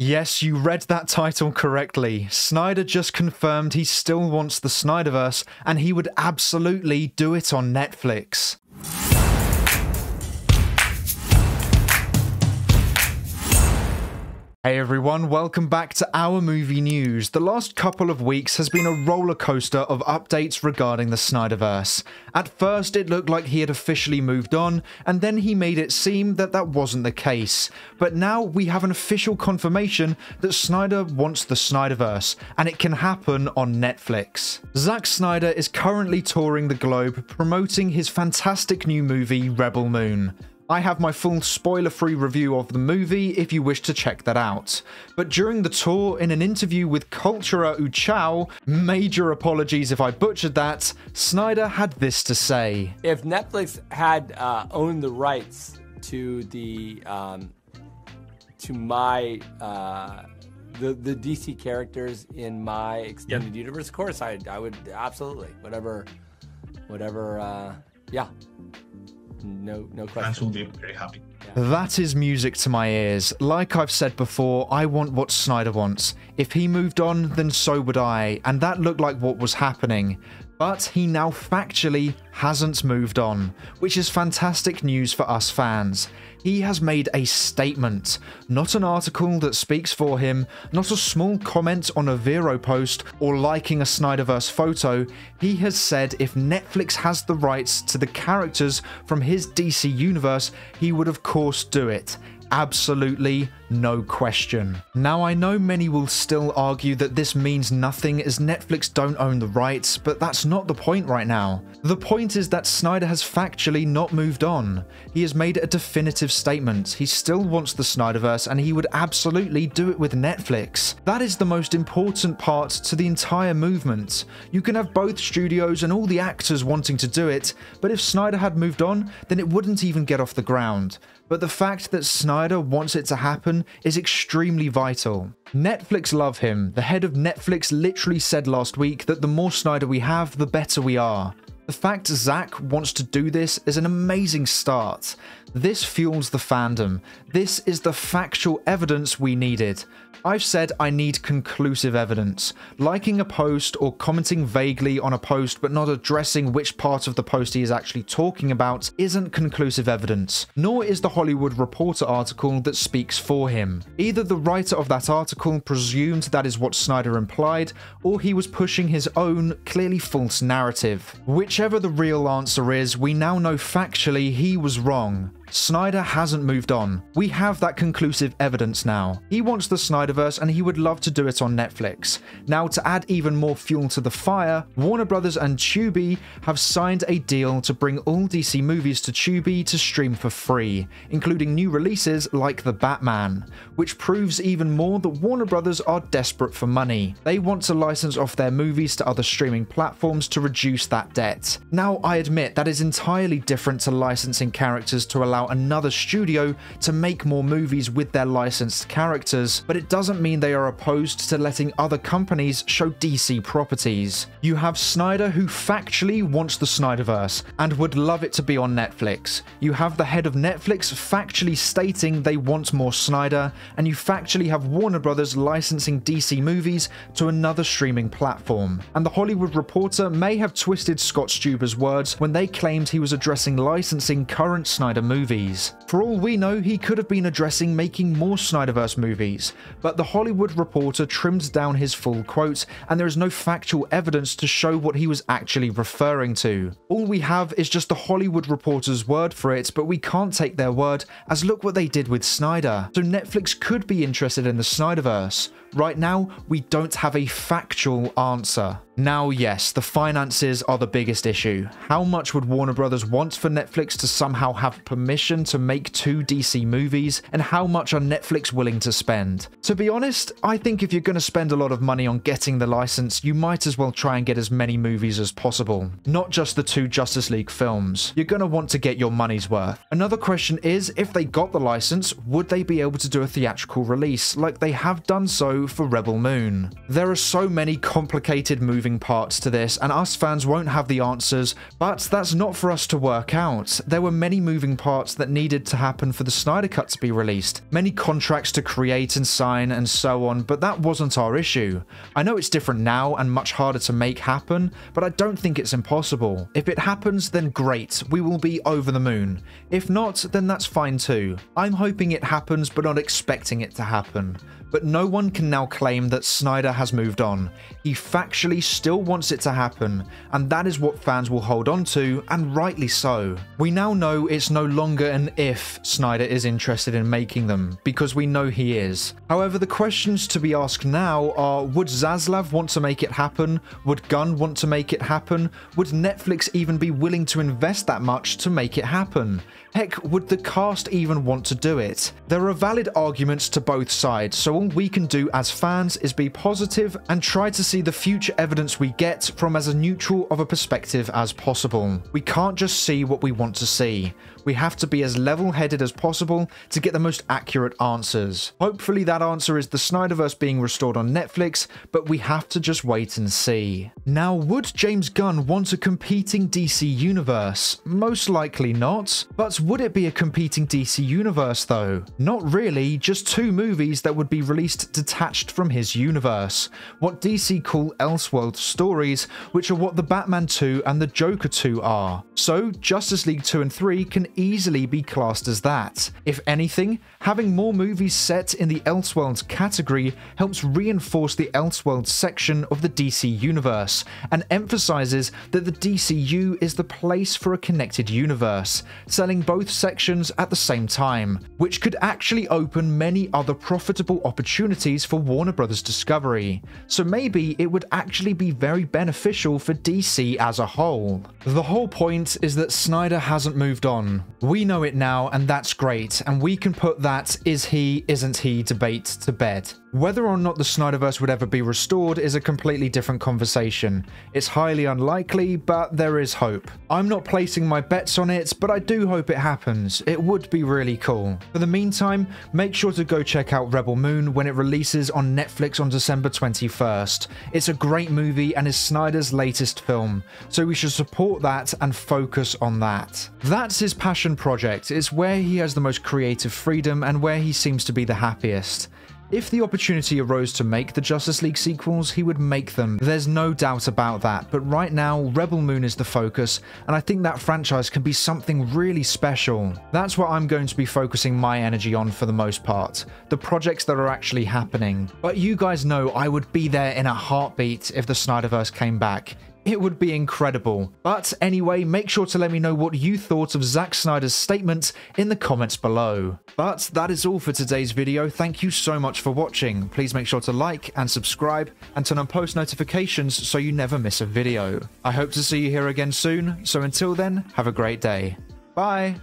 Yes, you read that title correctly. Snyder just confirmed he still wants the SnyderVerse, and he would absolutely do it on Netflix. Hey everyone, welcome back to our movie news. The last couple of weeks has been a roller coaster of updates regarding the SnyderVerse. At first it looked like he had officially moved on, and then he made it seem that that wasn't the case. But now we have an official confirmation that Snyder wants the SnyderVerse, and it can happen on Netflix. Zack Snyder is currently touring the globe promoting his fantastic new movie Rebel Moon. I have my full spoiler-free review of the movie if you wish to check that out. But during the tour, in an interview with Cultura Uchao, major apologies if I butchered that, Snyder had this to say. If Netflix had owned the rights to the DC characters in my extended universe, of course I would absolutely whatever yeah. No question. Fans will be very happy. That is music to my ears. Like I've said before, I want what Snyder wants. If he moved on, then so would I, and that looked like what was happening. But he now factually hasn't moved on, which is fantastic news for us fans. He has made a statement, not an article that speaks for him, not a small comment on a Vero post or liking a SnyderVerse photo. He has said if Netflix has the rights to the characters from his DC universe, he would of course do it. Absolutely no question. Now I know many will still argue that this means nothing as Netflix don't own the rights, but that's not the point right now. The point is that Snyder has factually not moved on. He has made a definitive statement. He still wants the SnyderVerse and he would absolutely do it with Netflix. That is the most important part to the entire movement. You can have both studios and all the actors wanting to do it, but if Snyder had moved on, then it wouldn't even get off the ground. But the fact that Snyder wants it to happen is extremely vital. Netflix love him. The head of Netflix literally said last week that the more Snyder we have, the better we are. The fact Zack wants to do this is an amazing start. This fuels the fandom. This is the factual evidence we needed. I've said I need conclusive evidence. Liking a post or commenting vaguely on a post but not addressing which part of the post he is actually talking about isn't conclusive evidence, nor is the Hollywood Reporter article that speaks for him. Either the writer of that article presumed that is what Snyder implied, or he was pushing his own, clearly false narrative. Whichever the real answer is, we now know factually he was wrong. Snyder hasn't moved on. We have that conclusive evidence now. He wants the SnyderVerse and he would love to do it on Netflix. Now, to add even more fuel to the fire, Warner Brothers and Tubi have signed a deal to bring all DC movies to Tubi to stream for free, including new releases like The Batman, which proves even more that Warner Brothers are desperate for money. They want to license off their movies to other streaming platforms to reduce that debt. Now, I admit that is entirely different to licensing characters to allow another studio to make more movies with their licensed characters, but it doesn't mean they are opposed to letting other companies show DC properties. You have Snyder, who factually wants the SnyderVerse and would love it to be on Netflix. You have the head of Netflix factually stating they want more Snyder, and you factually have Warner Brothers licensing DC movies to another streaming platform. And the Hollywood Reporter may have twisted Scott Stuber's words when they claimed he was addressing licensing current Snyder movies. For all we know, he could have been addressing making more SnyderVerse movies, but the Hollywood Reporter trimmed down his full quote, and there is no factual evidence to show what he was actually referring to. All we have is just the Hollywood Reporter's word for it, but we can't take their word, as look what they did with Snyder. So Netflix could be interested in the SnyderVerse. Right now, we don't have a factual answer. Now, yes, the finances are the biggest issue. How much would Warner Brothers want for Netflix to somehow have permission to make 2 DC movies, and how much are Netflix willing to spend? To be honest, I think if you're going to spend a lot of money on getting the license, you might as well try and get as many movies as possible. Not just the 2 Justice League films. You're going to want to get your money's worth. Another question is, if they got the license, would they be able to do a theatrical release like they have done so for Rebel Moon? There are so many complicated moving moving parts to this, and us fans won't have the answers, but that's not for us to work out. There were many moving parts that needed to happen for the Snyder Cut to be released, many contracts to create and sign and so on, but that wasn't our issue. I know it's different now and much harder to make happen, but I don't think it's impossible. If it happens, then great, we will be over the moon. If not, then that's fine too. I'm hoping it happens, but not expecting it to happen. But no one can now claim that Snyder has moved on. He factually still wants it to happen, and that is what fans will hold on to, and rightly so. We now know it's no longer an if Snyder is interested in making them, because we know he is. However, the questions to be asked now are, would Zaslav want to make it happen? Would Gunn want to make it happen? Would Netflix even be willing to invest that much to make it happen? Heck, would the cast even want to do it? There are valid arguments to both sides, so all we can do as fans is be positive and try to see the future evidence we get from as neutral of a perspective as possible. We can't just see what we want to see. We have to be as level-headed as possible to get the most accurate answers. Hopefully that answer is the SnyderVerse being restored on Netflix, but we have to just wait and see. Now, would James Gunn want a competing DC universe? Most likely not, but would it be a competing DC universe though? Not really, just two movies that would be released detached from his universe. What DC call Elseworld stories, which are what the Batman 2 and the Joker 2 are. So, Justice League 2 and 3 can easily be classed as that. If anything, having more movies set in the Elseworlds category helps reinforce the Elseworlds section of the DC universe, and emphasizes that the DCU is the place for a connected universe, selling both sections at the same time, which could actually open many other profitable opportunities for Warner Bros. Discovery. So maybe it would actually be very beneficial for DC as a whole. The whole point is that Snyder hasn't moved on. We know it now, and that's great, and we can put that is he, isn't he debate to bed. Whether or not the Snyderverse would ever be restored is a completely different conversation. It's highly unlikely, but there is hope. I'm not placing my bets on it, but I do hope it happens. It would be really cool. For the meantime, make sure to go check out Rebel Moon when it releases on Netflix on December 21st. It's a great movie and is Snyder's latest film, so we should support that and focus on that. That's his passion project. It's where he has the most creative freedom and where he seems to be the happiest. If the opportunity arose to make the Justice League sequels, he would make them. There's no doubt about that, but right now, Rebel Moon is the focus, and I think that franchise can be something really special. That's what I'm going to be focusing my energy on for the most part, the projects that are actually happening. But you guys know I would be there in a heartbeat if the Snyderverse came back. It would be incredible. But anyway, make sure to let me know what you thought of Zack Snyder's statement in the comments below. But that is all for today's video. Thank you so much for watching. Please make sure to like and subscribe and turn on post notifications so you never miss a video. I hope to see you here again soon, so until then, have a great day. Bye!